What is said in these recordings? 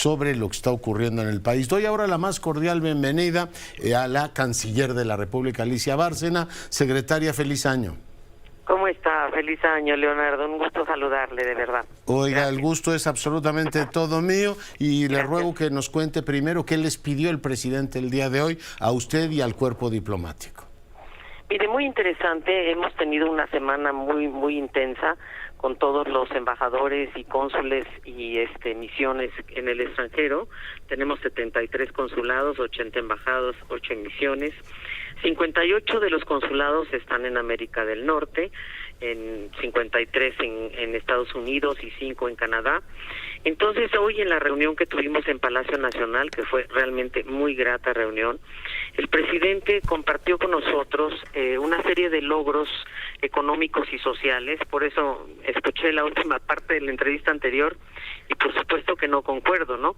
sobre lo que está ocurriendo en el país. Doy ahora la más cordial bienvenida a la canciller de la República, Alicia Bárcena. Secretaria, feliz año. ¿Cómo está? Feliz año, Leonardo. Un gusto saludarle, de verdad. Oiga, Gracias. El gusto es absolutamente todo mío y Gracias. Le ruego que nos cuente primero qué les pidió el presidente el día de hoy a usted y al cuerpo diplomático. Mire, muy interesante. Hemos tenido una semana muy intensa con todos los embajadores y cónsules y misiones en el extranjero. Tenemos 73 consulados, 80 embajadas, 8 misiones. 58 de los consulados están en América del Norte, en 53 en Estados Unidos y 5 en Canadá. Entonces, hoy en la reunión que tuvimos en Palacio Nacional, que fue realmente muy grata reunión, el presidente compartió con nosotros una serie de logros económicos y sociales. Por eso escuché la última parte de la entrevista anterior y por supuesto que no concuerdo, ¿no?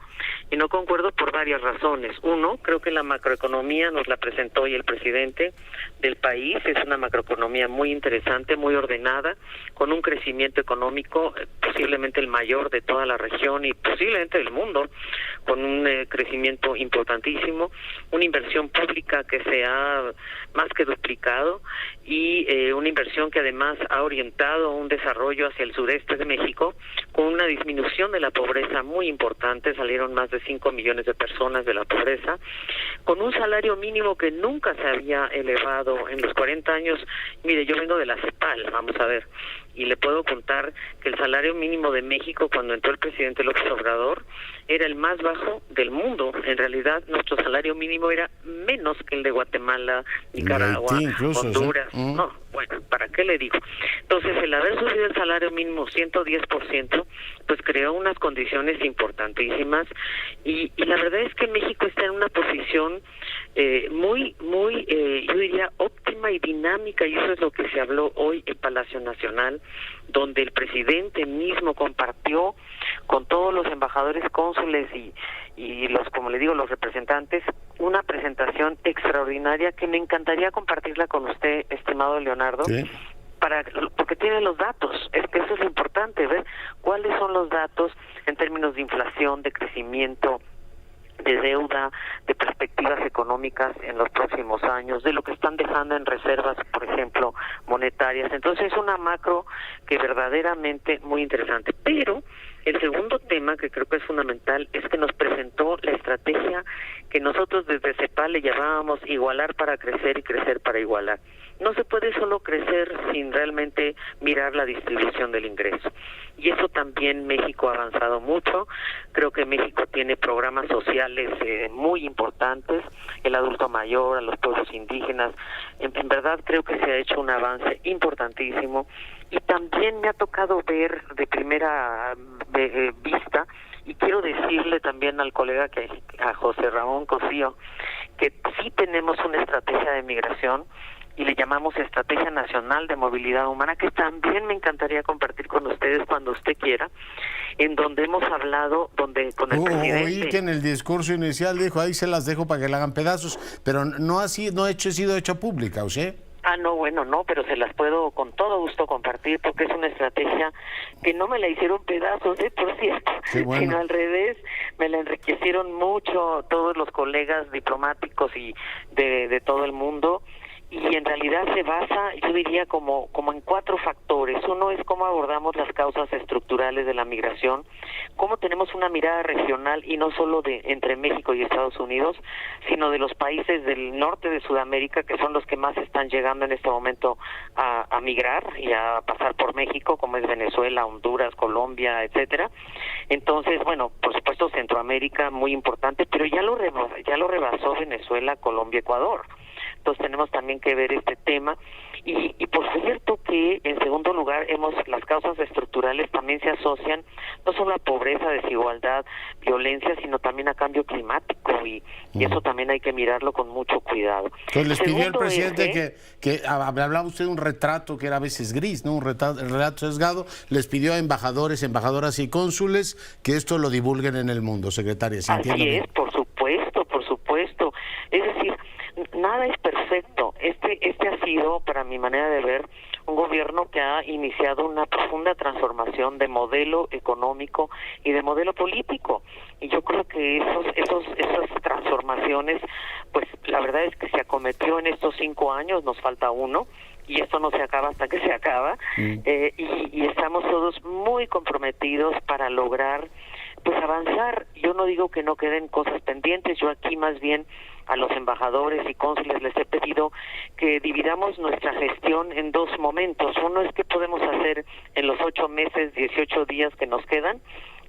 Y no concuerdo por varias razones. Uno, creo que la macroeconomía nos la presentó hoy el presidente del país. Es una macroeconomía muy interesante, muy ordenada, con un crecimiento económico posiblemente el mayor de toda la región y posiblemente del mundo, con un crecimiento importantísimo, una inversión pública que se ha más que duplicado y una inversión que además ha orientado un desarrollo hacia el sureste de México con una disminución de la pobreza muy importante. Salieron más de 5 millones de personas de la pobreza, con un salario mínimo que nunca se había elevado en los 40 años. Mire, yo vengo de la CEPAL, vamos a ver, y le puedo contar que el salario mínimo de México cuando entró el presidente López Obrador era el más bajo del mundo. En realidad nuestro salario mínimo era menos que el de Guatemala, Nicaragua, Haití incluso, Honduras. ¿sí? No, bueno, ¿para qué le digo? Entonces, el haber subido el salario mínimo 110%, pues creó unas condiciones importantísimas y la verdad es que México está en una posición muy, yo diría, óptima y dinámica, y eso es lo que se habló hoy en Palacio Nacional, donde el presidente mismo compartió con todos los embajadores, cónsules y los, como le digo, los representantes, una presentación extraordinaria que me encantaría compartirla con usted, estimado Leonardo. ¿Sí? Porque tiene los datos, es que eso es lo importante, ver cuáles son los datos en términos de inflación, de crecimiento, de deuda, de perspectivas económicas en los próximos años, de lo que están dejando en reservas, por ejemplo, monetarias. Entonces es una macro que verdaderamente muy interesante. Pero el segundo tema que creo que es fundamental es que nos presentó la estrategia que nosotros desde CEPAL le llamábamos igualar para crecer y crecer para igualar. No se puede solo crecer sin realmente mirar la distribución del ingreso. Y eso también México ha avanzado mucho. Creo que México tiene programas sociales muy importantes, el adulto mayor, a los pueblos indígenas. En verdad creo que se ha hecho un avance importantísimo. Y también me ha tocado ver de primera vista, y quiero decirle también al colega, a José Ramón Cosío, que sí tenemos una estrategia de migración y le llamamos Estrategia Nacional de Movilidad Humana, que también me encantaría compartir con ustedes cuando usted quiera, en donde hemos hablado con el presidente. Oí que en el discurso inicial dijo, ahí se las dejo para que la hagan pedazos, pero no ha sido hecha pública, ¿o sí? No, bueno, no, pero se las puedo con todo gusto compartir porque es una estrategia que no me la hicieron pedazos, por cierto, bueno, sino al revés, me la enriquecieron mucho todos los colegas diplomáticos y de todo el mundo. Y en realidad se basa, yo diría, como en 4 factores. Uno es cómo abordamos las causas estructurales de la migración, cómo tenemos una mirada regional y no solo entre México y Estados Unidos, sino de los países del norte de Sudamérica, que son los que más están llegando en este momento a migrar y a pasar por México, como es Venezuela, Honduras, Colombia, etcétera. Entonces, bueno, por supuesto Centroamérica, muy importante, pero ya lo rebasó Venezuela, Colombia, Ecuador. Entonces tenemos también que ver este tema y por cierto que en segundo lugar las causas estructurales también se asocian no solo a pobreza, desigualdad, violencia, sino también a cambio climático y eso también hay que mirarlo con mucho cuidado. Entonces les pidió el presidente que hablaba usted de un retrato que era a veces gris, ¿no? Un relato sesgado. Les pidió a embajadores, embajadoras y cónsules que esto lo divulguen en el mundo, secretaria. ¿Sí entiendo bien? Así es, por supuesto. Es decir, nada es perfecto. Este ha sido, para mi manera de ver, un gobierno gobierno que ha iniciado una profunda transformación de modelo económico y de modelo político. Y yo creo que esas transformaciones, pues la verdad es que se acometió en estos 5 años, nos falta uno, y esto no se acaba hasta que se acaba, y estamos todos muy comprometidos para lograr pues avanzar. Yo no digo que no queden cosas pendientes, yo aquí más bien a los embajadores y cónsules les he pedido que dividamos nuestra gestión en 2 momentos. Uno es qué podemos hacer en los 8 meses, 18 días que nos quedan,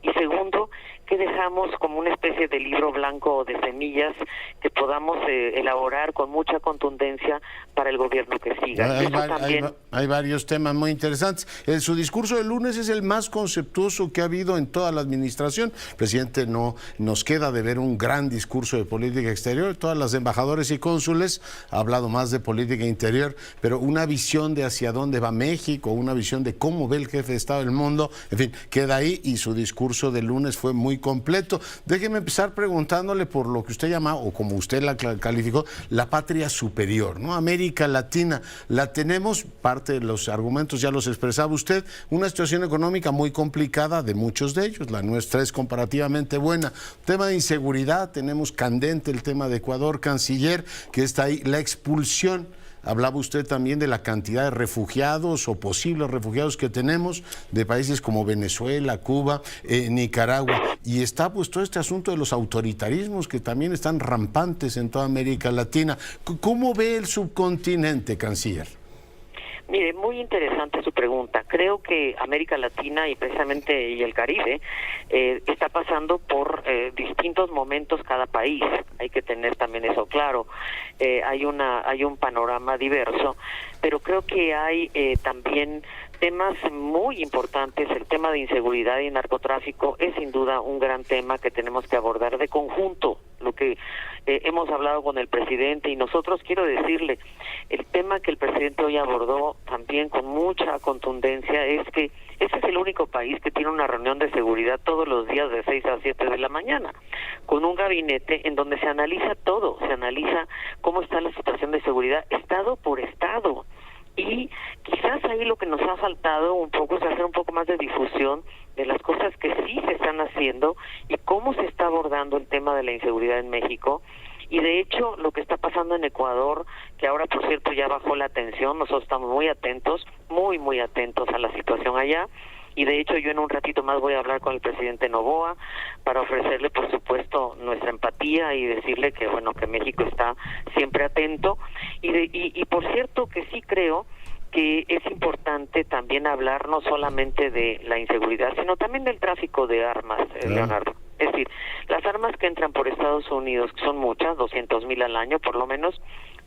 y segundo, que dejamos como una especie de libro blanco de semillas que podamos elaborar con mucha contundencia para el gobierno que siga. Hay varios temas muy interesantes. Su discurso del lunes es el más conceptuoso que ha habido en toda la administración. El presidente no nos queda de ver un gran discurso de política exterior. Todas las embajadores y cónsules ha hablado más de política interior, pero una visión de hacia dónde va México, una visión de cómo ve el jefe de Estado del mundo, en fin, queda ahí, y su discurso del lunes fue muy completo. Déjeme empezar preguntándole por lo que usted llama, o como usted la calificó, la patria superior, ¿no? América Latina, la tenemos, parte de los argumentos ya los expresaba usted, una situación económica muy complicada de muchos de ellos, la nuestra es comparativamente buena. Tema de inseguridad, tenemos candente el tema de Ecuador, canciller, que está ahí, la expulsión. Hablaba usted también de la cantidad de refugiados o posibles refugiados que tenemos de países como Venezuela, Cuba, Nicaragua, y está pues todo este asunto de los autoritarismos que también están rampantes en toda América Latina. ¿Cómo ve el subcontinente, canciller? Mire, muy interesante su pregunta. Creo que América Latina y precisamente y el Caribe está pasando por distintos momentos cada país. Hay que tener también eso claro. Hay un panorama diverso, pero creo que hay también temas muy importantes. El tema de inseguridad y narcotráfico es sin duda un gran tema que tenemos que abordar de conjunto. Lo que hemos hablado con el presidente, y nosotros, quiero decirle, el tema que el presidente hoy abordó también con mucha contundencia es que este es el único país que tiene una reunión de seguridad todos los días de 6 a 7 de la mañana, con un gabinete en donde se analiza todo, se analiza cómo está la situación de seguridad estado por estado. Y quizás ahí lo que nos ha faltado un poco es hacer un poco más de difusión de las cosas que sí se están haciendo y cómo se está abordando el tema de la inseguridad en México. Y de hecho, lo que está pasando en Ecuador, que ahora por cierto ya bajó la tensión, nosotros estamos muy atentos a la situación allá. Y de hecho yo en un ratito más voy a hablar con el presidente Noboa para ofrecerle por supuesto nuestra empatía y decirle que bueno, que México está siempre atento. Y por cierto que sí creo que es importante también hablar no solamente de la inseguridad, sino también del tráfico de armas, Leonardo. Es decir, las armas que entran por Estados Unidos, que son muchas, 200,000 al año por lo menos,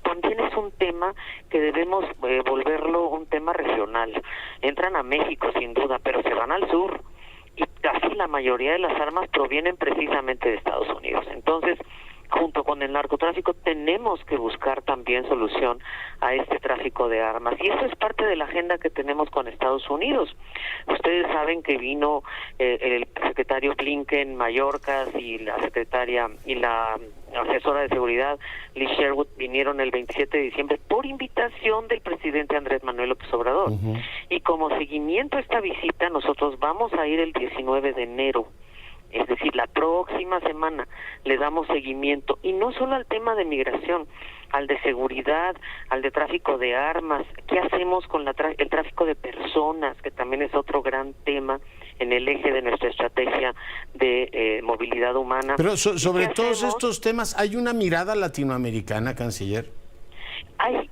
también es un tema que debemos volverlo un tema regional. Entran a México sin duda, pero se van al sur, y casi la mayoría de las armas provienen precisamente de Estados Unidos. Entonces, junto con el narcotráfico tenemos que buscar también solución a este tráfico de armas, y eso es parte de la agenda que tenemos con Estados Unidos. Ustedes saben que vino el secretario Blinken, Mayorkas, y la secretaria y la asesora de seguridad Liz Sherwood vinieron el 27 de diciembre por invitación del presidente Andrés Manuel López Obrador. Y como seguimiento a esta visita nosotros vamos a ir el 19 de enero. Es decir, la próxima semana le damos seguimiento, y no solo al tema de migración, al de seguridad, al de tráfico de armas. ¿Qué hacemos con el tráfico de personas, que también es otro gran tema en el eje de nuestra estrategia de movilidad humana? Pero sobre todos estos temas, ¿hay una mirada latinoamericana, canciller?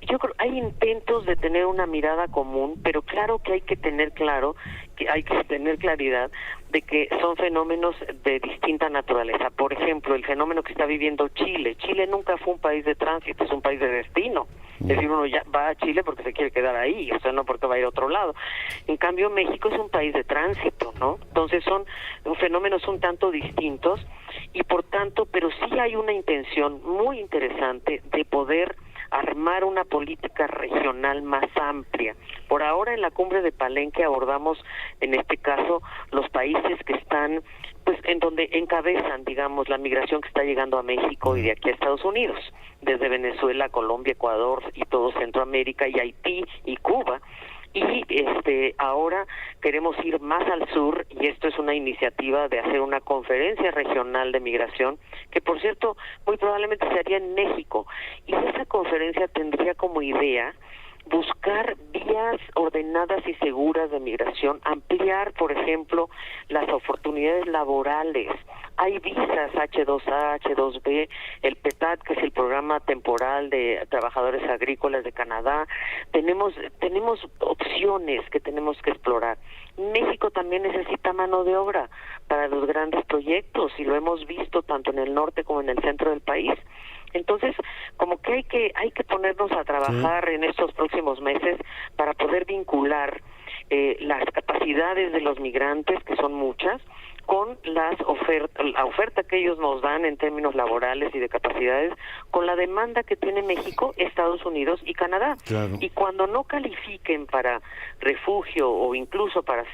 Yo creo hay intentos de tener una mirada común, pero claro que hay que tener claridad de que son fenómenos de distinta naturaleza. Por ejemplo, el fenómeno que está viviendo Chile. Chile nunca fue un país de tránsito, es un país de destino. Es decir, uno ya va a Chile porque se quiere quedar ahí, o sea, no porque va a ir a otro lado. En cambio, México es un país de tránsito, ¿no? Entonces son fenómenos un tanto distintos, y por tanto, pero sí hay una intención muy interesante de poder armar una política regional más amplia. Por ahora en la cumbre de Palenque abordamos, en este caso, los países que están, pues, en donde encabezan, digamos, la migración que está llegando a México y de aquí a Estados Unidos, desde Venezuela, Colombia, Ecuador y todo Centroamérica, y Haití y Cuba. Y ahora queremos ir más al sur, y esto es una iniciativa de hacer una conferencia regional de migración, que por cierto muy probablemente se haría en México, y esa conferencia tendría como idea buscar vías ordenadas y seguras de migración, ampliar, por ejemplo, las oportunidades laborales. Hay visas H2A, H2B, el PETAD, que es el programa temporal de trabajadores agrícolas de Canadá. Tenemos opciones que tenemos que explorar. México también necesita mano de obra para los grandes proyectos, y lo hemos visto tanto en el norte como en el centro del país. Entonces, como que hay que ponernos a trabajar en estos próximos meses para poder vincular las capacidades de los migrantes, que son muchas, con la oferta que ellos nos dan en términos laborales y de capacidades, con la demanda que tiene México, Estados Unidos y Canadá. Claro. Y cuando no califiquen para refugio o incluso para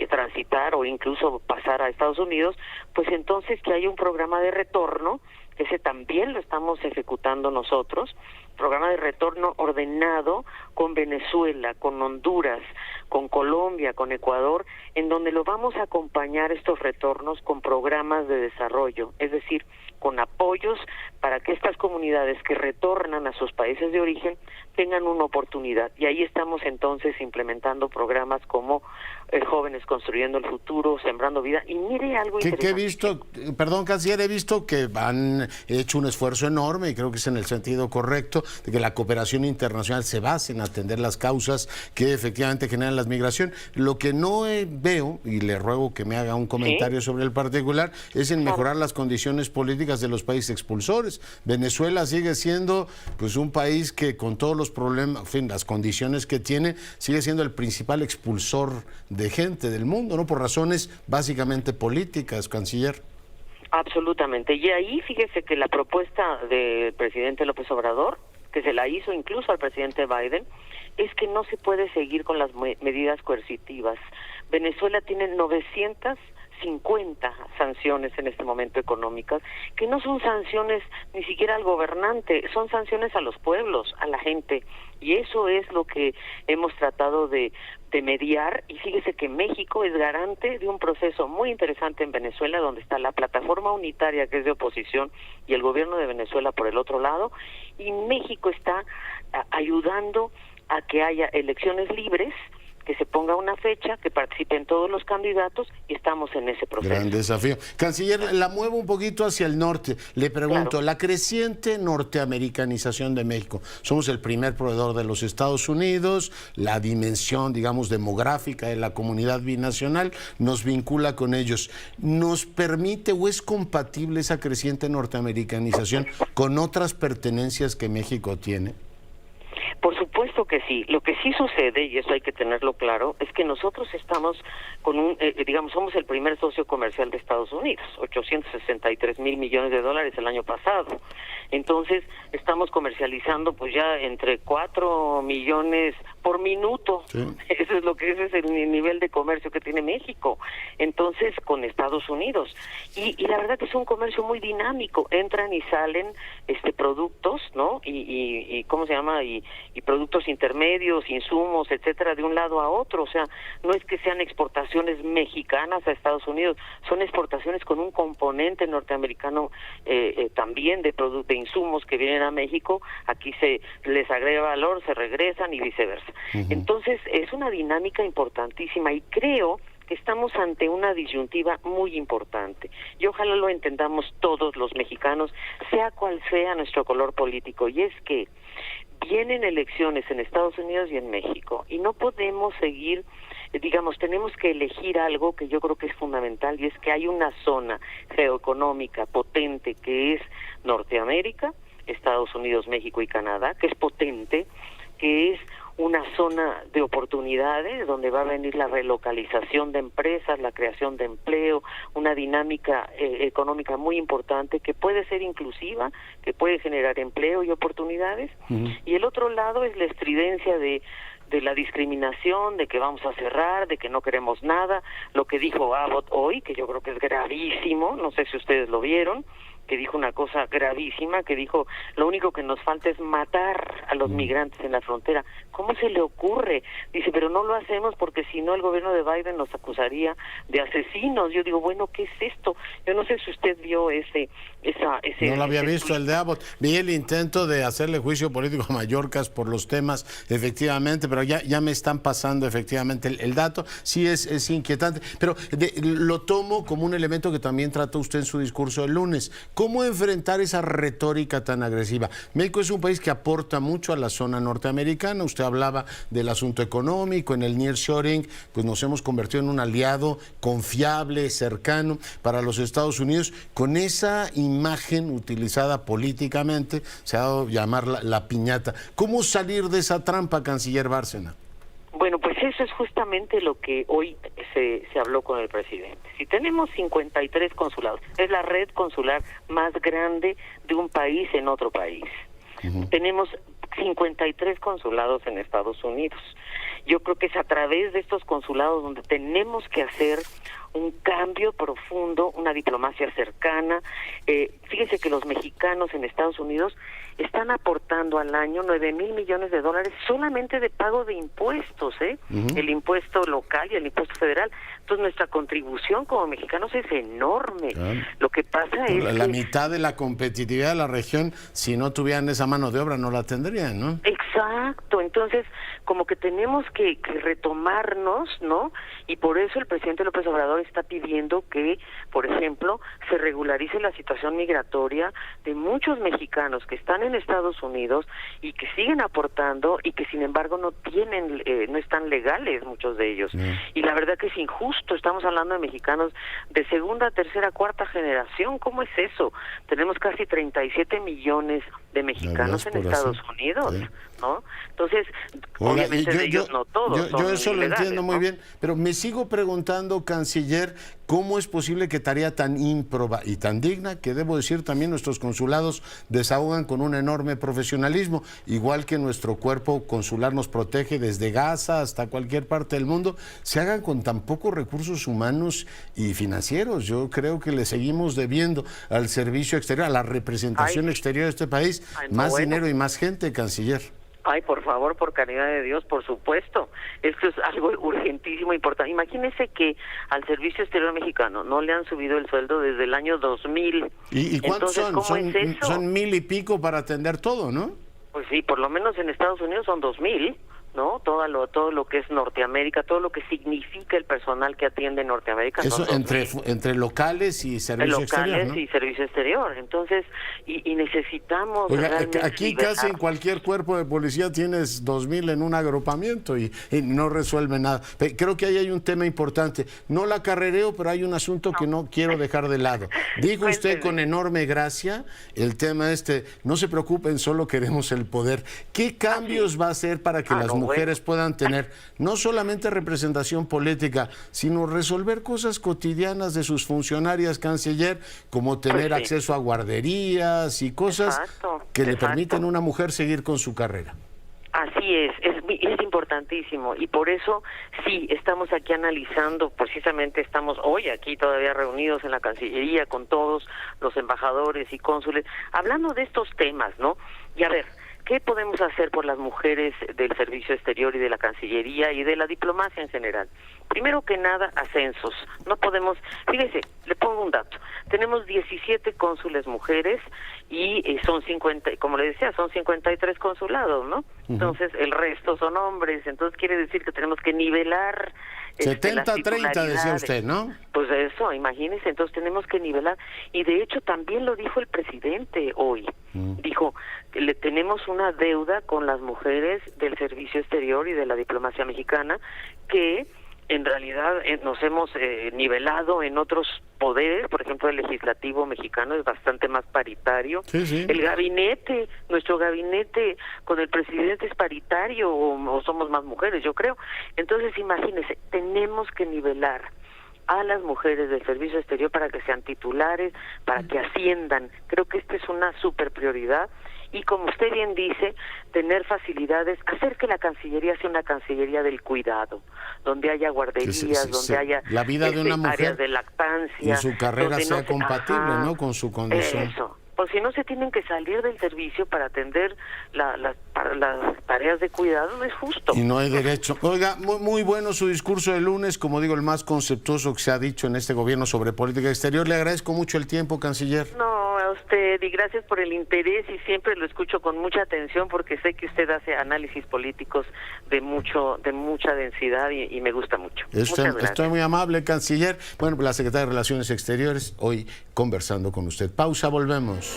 transitar o incluso pasar a Estados Unidos, pues entonces que haya un programa de retorno, que ese también lo estamos ejecutando nosotros, programa de retorno ordenado con Venezuela, con Honduras, con Colombia, con Ecuador, en donde lo vamos a acompañar estos retornos con programas de desarrollo, es decir, con apoyos para que estas comunidades que retornan a sus países de origen tengan una oportunidad. Y ahí estamos entonces implementando programas como Jóvenes Construyendo el Futuro, Sembrando Vida. Y mire algo interesante. Que he visto, perdón, canciller, he visto que han hecho un esfuerzo enorme, y creo que es en el sentido correcto, de que la cooperación internacional se base en atender las causas que efectivamente generan la migración. Lo que no veo, y le ruego que me haga un comentario sobre el particular, es en mejorar las condiciones políticas de los países expulsores. Venezuela sigue siendo pues un país que, con todos los problemas, en fin, las condiciones que tiene, sigue siendo el principal expulsor de gente del mundo, ¿no? Por razones básicamente políticas, canciller. Absolutamente. Y ahí fíjese que la propuesta del presidente López Obrador, que se la hizo incluso al presidente Biden, es que no se puede seguir con las medidas coercitivas. Venezuela tiene 950 sanciones en este momento económicas, que no son sanciones ni siquiera al gobernante, son sanciones a los pueblos, a la gente, y eso es lo que hemos tratado de mediar. Y fíjese que México es garante de un proceso muy interesante en Venezuela, donde está la plataforma unitaria, que es de oposición, y el gobierno de Venezuela por el otro lado, y México está ayudando a que haya elecciones libres, que se ponga una fecha, que participen todos los candidatos, y estamos en ese proceso. Gran desafío. Canciller, la muevo un poquito hacia el norte. Le pregunto, claro, la creciente norteamericanización de México. Somos el primer proveedor de los Estados Unidos, la dimensión, digamos, demográfica de la comunidad binacional nos vincula con ellos. ¿Nos permite o es compatible esa creciente norteamericanización con otras pertenencias que México tiene? Por supuesto que sí. Lo que sí sucede, y eso hay que tenerlo claro, es que nosotros estamos con somos el primer socio comercial de Estados Unidos, 863 mil millones de dólares el año pasado. Entonces, estamos comercializando pues ya entre 4 millones por minuto. Sí. Ese es el nivel de comercio que tiene México. Entonces, con Estados Unidos. Y la verdad que es un comercio muy dinámico. Entran y salen productos, ¿no? Y ¿cómo se llama? Y productos intermedios, insumos, etcétera, de un lado a otro. O sea, no es que sean exportaciones mexicanas a Estados Unidos, son exportaciones con un componente norteamericano también de insumos que vienen a México. Aquí se les agrega valor, se regresan y viceversa. Entonces, es una dinámica importantísima, y creo que estamos ante una disyuntiva muy importante, y ojalá lo entendamos todos los mexicanos, sea cual sea nuestro color político, y es que vienen elecciones en Estados Unidos y en México, y no podemos seguir, tenemos que elegir algo que yo creo que es fundamental, y es que hay una zona geoeconómica potente que es Norteamérica, Estados Unidos, México y Canadá, que es potente, que es una zona de oportunidades donde va a venir la relocalización de empresas, la creación de empleo, una dinámica económica muy importante que puede ser inclusiva, que puede generar empleo y oportunidades. Y el otro lado es la estridencia de la discriminación, de que vamos a cerrar, de que no queremos nada, lo que dijo Abbott hoy, que yo creo que es gravísimo, no sé si ustedes lo vieron, que dijo una cosa gravísima, que dijo, lo único que nos falta es matar a los migrantes en la frontera. ¿Cómo se le ocurre? Dice, pero no lo hacemos porque si no el gobierno de Biden nos acusaría de asesinos. Yo digo, bueno, ¿qué es esto? Yo no sé si usted vio ese no lo había visto, el de Abbott. Vi el intento de hacerle juicio político a Mayorkas por los temas, efectivamente, pero ya me están pasando efectivamente el dato. Sí es inquietante, pero lo tomo como un elemento que también trató usted en su discurso el lunes. ¿Cómo enfrentar esa retórica tan agresiva? México es un país que aporta mucho a la zona norteamericana. Usted hablaba del asunto económico, en el nearshoring, pues nos hemos convertido en un aliado confiable, cercano para los Estados Unidos. Con esa imagen utilizada políticamente, se ha dado llamar la piñata. ¿Cómo salir de esa trampa, canciller Bárcena? Bueno, pues eso es justamente lo que hoy se habló con el presidente. Si tenemos 53 consulados, es la red consular más grande de un país en otro país. Tenemos 53 consulados en Estados Unidos. Yo creo que es a través de estos consulados donde tenemos que hacer un cambio profundo, una diplomacia cercana. Fíjense que los mexicanos en Estados Unidos están aportando al año 9,000 millones de dólares solamente de pago de impuestos, el impuesto local y el impuesto federal. Entonces nuestra contribución como mexicanos es enorme. Lo que pasa es la mitad de la competitividad de la región, si no tuvieran esa mano de obra, no la tendrían, ¿no? Exacto. Entonces, como que tenemos que retomarnos, ¿no? Y por eso el presidente López Obrador está pidiendo que, por ejemplo, se regularice la situación migratoria de muchos mexicanos que están en Estados Unidos y que siguen aportando y que sin embargo no están legales muchos de ellos. Y la verdad que es injusto. Estamos hablando de mexicanos de segunda, tercera, cuarta generación. ¿Cómo es eso? Tenemos casi 37 millones de mexicanos en Estados Unidos, ¿no? Entonces, obviamente de ellos no todos. Yo eso lo entiendo muy ¿no? bien, pero me sigo preguntando, canciller, ¿cómo es posible que tarea tan ímproba y tan digna, que debo decir también nuestros consulados desahogan con un enorme profesionalismo, igual que nuestro cuerpo consular nos protege desde Gaza hasta cualquier parte del mundo, se hagan con tan pocos recursos humanos y financieros? Yo creo que le seguimos debiendo al servicio exterior, a la representación exterior de este país, más dinero y más gente, canciller. Ay, por favor, por caridad de Dios, por supuesto. Esto es algo urgentísimo, importante. Imagínese que al Servicio Exterior Mexicano no le han subido el sueldo desde el año 2000. ¿Y cuántos Entonces, son? ¿cómo es eso? Son 1,000 y pico para atender todo, ¿no? Pues sí, por lo menos en Estados Unidos son 2,000. ¿no? Todo lo que es Norteamérica, todo lo que significa el personal que atiende Norteamérica. Eso entre locales y servicio exterior, ¿no? Y servicio exterior. Entonces, y necesitamos... Oiga, aquí casi en cualquier cuerpo de policía tienes 2,000 en un agrupamiento y no resuelve nada. Creo que ahí hay un tema importante. No la carrereo, pero hay un asunto que no quiero dejar de lado. Dijo usted con enorme gracia el tema no se preocupen, solo queremos el poder. ¿Qué cambios va a hacer para que las mujeres puedan tener no solamente representación política, sino resolver cosas cotidianas de sus funcionarias, canciller, como tener acceso a guarderías y cosas que le permiten a una mujer seguir con su carrera? Así es importantísimo y por eso sí, estamos aquí analizando, precisamente estamos hoy aquí todavía reunidos en la Cancillería con todos los embajadores y cónsules, hablando de estos temas, ¿no? Y a ver, ¿qué podemos hacer por las mujeres del Servicio Exterior y de la Cancillería y de la diplomacia en general? Primero que nada, ascensos. No podemos, fíjese, le pongo un dato. Tenemos 17 cónsules mujeres y son 50, como le decía, son 53 consulados, ¿no? Entonces, el resto son hombres. Entonces, quiere decir que tenemos que nivelar 70-30, decía usted, ¿no? Pues eso, imagínense, entonces tenemos que nivelar. Y de hecho también lo dijo el presidente hoy. Dijo, tenemos una deuda con las mujeres del Servicio Exterior y de la diplomacia mexicana que en realidad nos hemos nivelado en otros poderes. Por ejemplo, el legislativo mexicano es bastante más paritario. Sí. El gabinete, nuestro gabinete con el presidente es paritario o somos más mujeres, yo creo. Entonces, imagínense, tenemos que nivelar a las mujeres del Servicio Exterior para que sean titulares, para que asciendan. Creo que esta es una super prioridad y, como usted bien dice, tener facilidades, hacer que la Cancillería sea una Cancillería del cuidado, donde haya guarderías, donde haya la vida de una mujer áreas de lactancia, y su carrera donde sea compatible, ¿no?, con su condición. Eso. Pues si no, se tienen que salir del servicio para atender las tareas de cuidado, no es justo. Y no hay derecho. Oiga, muy bueno su discurso de lunes, como digo, el más conceptuoso que se ha dicho en este gobierno sobre política exterior. Le agradezco mucho el tiempo, canciller. No, a usted, y gracias por el interés, y siempre lo escucho con mucha atención porque sé que usted hace análisis políticos de mucha densidad y me gusta mucho. Estoy muy amable, canciller. Bueno, la secretaria de Relaciones Exteriores, hoy conversando con usted. Pausa, volvemos.